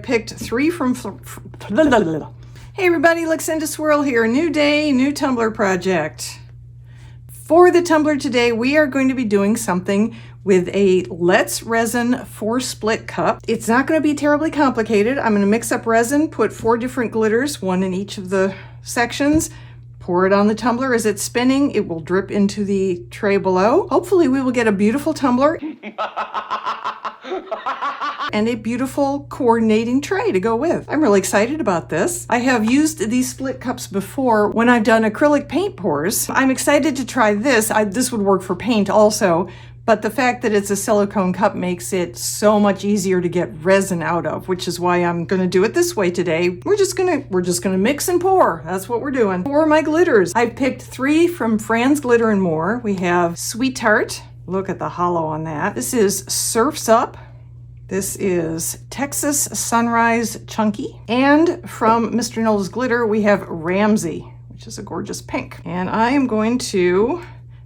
Picked 3 from... Hey everybody, Luxinda Swirl here. New day, new tumbler project. For the tumbler today, we are going to be doing something with a Let's Resin 4-split cup. It's not going to be terribly complicated. I'm going to mix up resin, put 4 different glitters, 1 in each of the sections, pour it on the tumbler. As it's spinning, it will drip into the tray below. Hopefully we will get a beautiful tumbler and a beautiful coordinating tray to go with. I'm really excited about this. I have used these split cups before when I've done acrylic paint pours. I'm excited to try this. This would work for paint also, but the fact that it's a silicone cup makes it so much easier to get resin out of, which is why I'm gonna do it this way today. We're just gonna mix and pour. That's what we're doing. For my glitters, I picked 3 from Fran's Glitter and More. We have Sweet Tart. Look at the hollow on that. This is Surf's Up. This is Texas Sunrise Chunky. And from Mr. Knowles Glitter, we have Ramsey, which is a gorgeous pink. And I am going to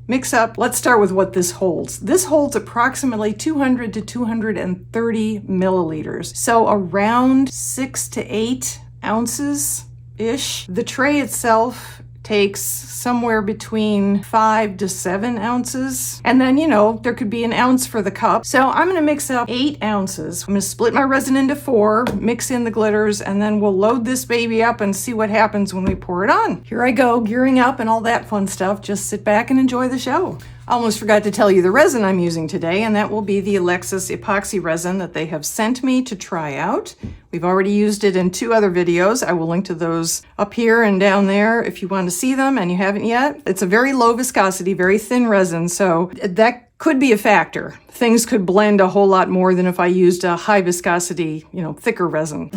mix up, let's start with what this holds. This holds approximately 200 to 230 milliliters. So around 6 to 8 ounces-ish. The tray itself takes somewhere between 5 to 7 ounces. And then, you know, there could be an ounce for the cup. So I'm gonna mix up 8 ounces. I'm gonna split my resin into 4, mix in the glitters, and then we'll load this baby up and see what happens when we pour it on. Here I go, gearing up and all that fun stuff. Just sit back and enjoy the show. I almost forgot to tell you the resin I'm using today, and that will be the Alexis epoxy resin that they have sent me to try out. We've already used it in 2 other videos. I will link to those up here and down there if you want to see them and you haven't yet. It's a very low viscosity, very thin resin, so that could be a factor. Things could blend a whole lot more than if I used a high viscosity, you know, thicker resin.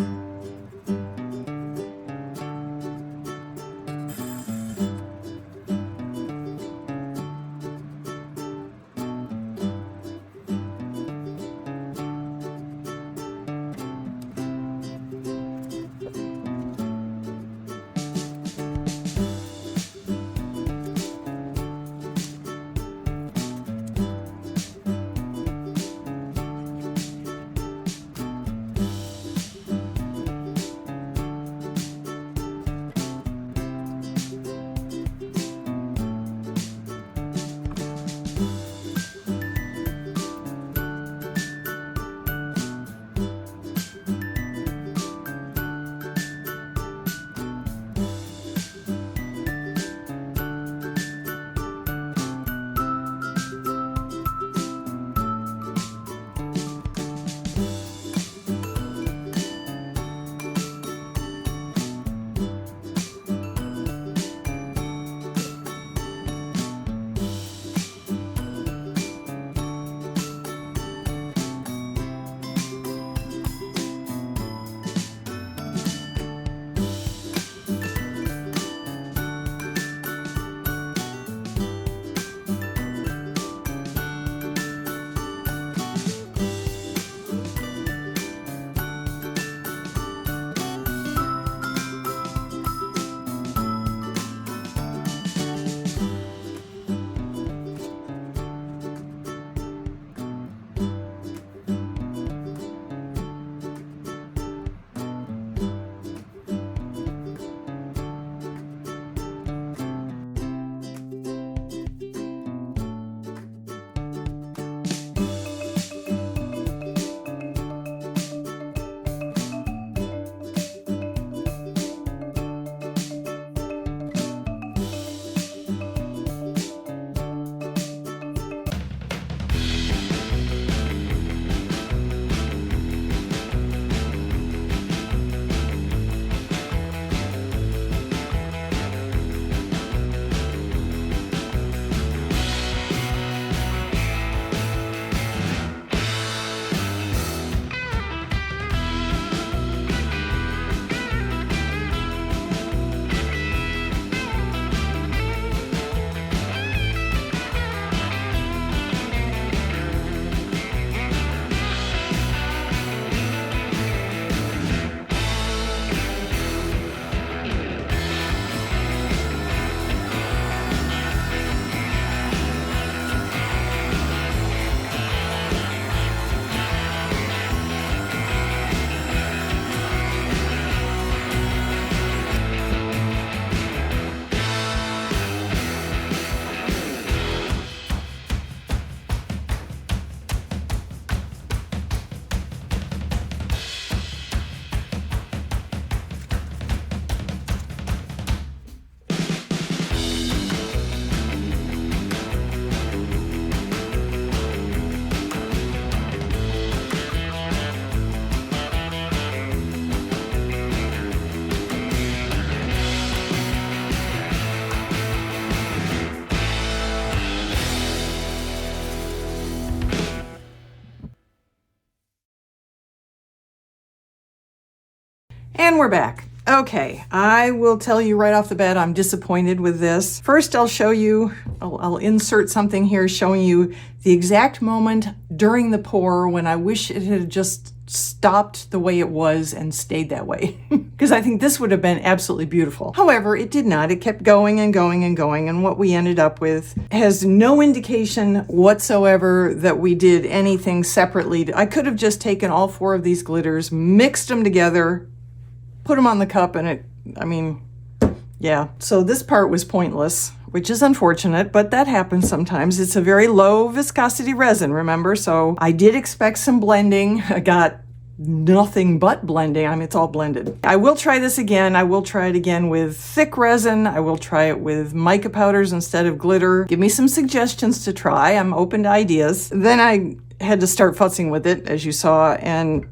And we're back. Okay, I will tell you right off the bat, I'm disappointed with this. First, I'll show you, I'll insert something here showing you the exact moment during the pour when I wish it had just stopped the way it was and stayed that way. Because I think this would have been absolutely beautiful. However, it did not. It kept going and going and going, and what we ended up with has no indication whatsoever that we did anything separately. I could have just taken all 4 of these glitters, mixed them together, put them on the cup, and yeah. So this part was pointless, which is unfortunate, but that happens sometimes. It's a very low viscosity resin, remember? So I did expect some blending. I got nothing but blending. I mean, it's all blended. I will try this again. I will try it again with thick resin. I will try it with mica powders instead of glitter. Give me some suggestions to try. I'm open to ideas. Then I had to start futzing with it, as you saw, and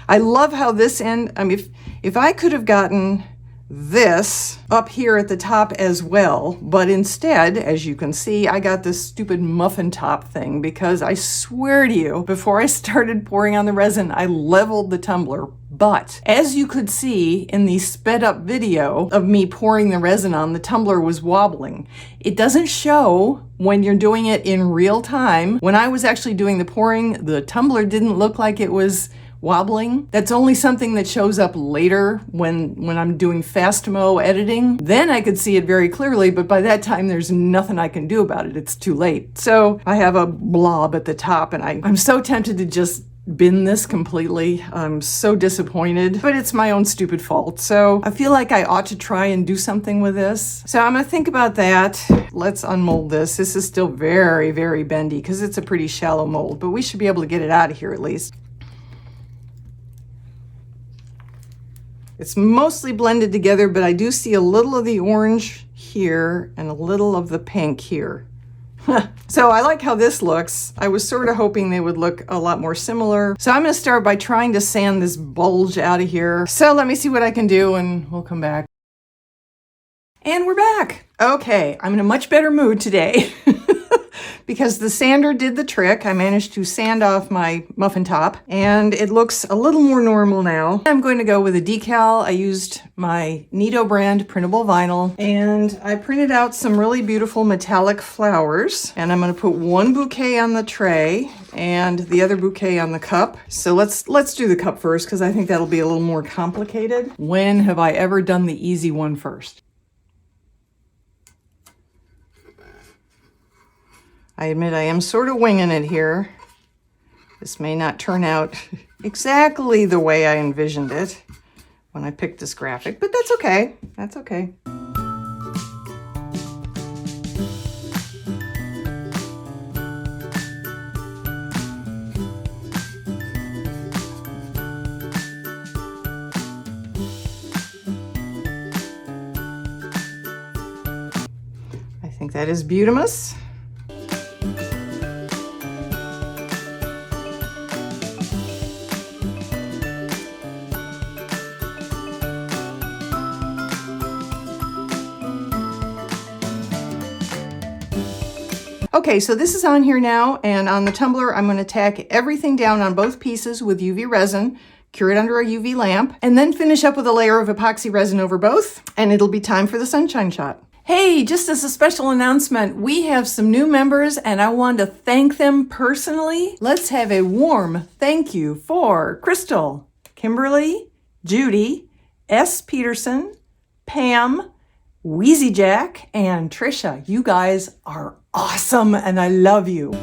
I love how this end, I mean, if I could have gotten this up here at the top as well, but instead, as you can see, I got this stupid muffin top thing because I swear to you, before I started pouring on the resin, I leveled the tumbler. But as you could see in the sped up video of me pouring the resin on, the tumbler was wobbling. It doesn't show when you're doing it in real time. When I was actually doing the pouring, the tumbler didn't look like it was wobbling. That's only something that shows up later when I'm doing fast mo editing. Then I could see it very clearly, but by that time there's nothing I can do about it. It's too late. So I have a blob at the top, and I'm so tempted to just bin this completely. I'm so disappointed, but it's my own stupid fault. So I feel like I ought to try and do something with this. So I'm gonna think about that. Let's unmold this. This is still very, very bendy because it's a pretty shallow mold, but we should be able to get it out of here at least. It's mostly blended together, but I do see a little of the orange here and a little of the pink here. So I like how this looks. I was sort of hoping they would look a lot more similar. So I'm going to start by trying to sand this bulge out of here. So let me see what I can do and we'll come back. And we're back. Okay, I'm in a much better mood today. Because the sander did the trick. I managed to sand off my muffin top and it looks a little more normal now. I'm going to go with a decal. I used my Nito brand printable vinyl and I printed out some really beautiful metallic flowers, and I'm going to put one bouquet on the tray and the other bouquet on the cup. So let's do the cup first because I think that'll be a little more complicated. When have I ever done the easy one first? I admit I am sort of winging it here. This may not turn out exactly the way I envisioned it when I picked this graphic, but that's okay. That's okay. I think that is beautimous. Okay, so this is on here now, and on the tumbler, I'm going to tack everything down on both pieces with UV resin, cure it under a UV lamp, and then finish up with a layer of epoxy resin over both, and it'll be time for the sunshine shot. Hey, just as a special announcement, we have some new members, and I want to thank them personally. Let's have a warm thank you for Crystal, Kimberly, Judy, S. Peterson, Pam, Wheezy Jack, and Trisha. You guys are awesome and I love you.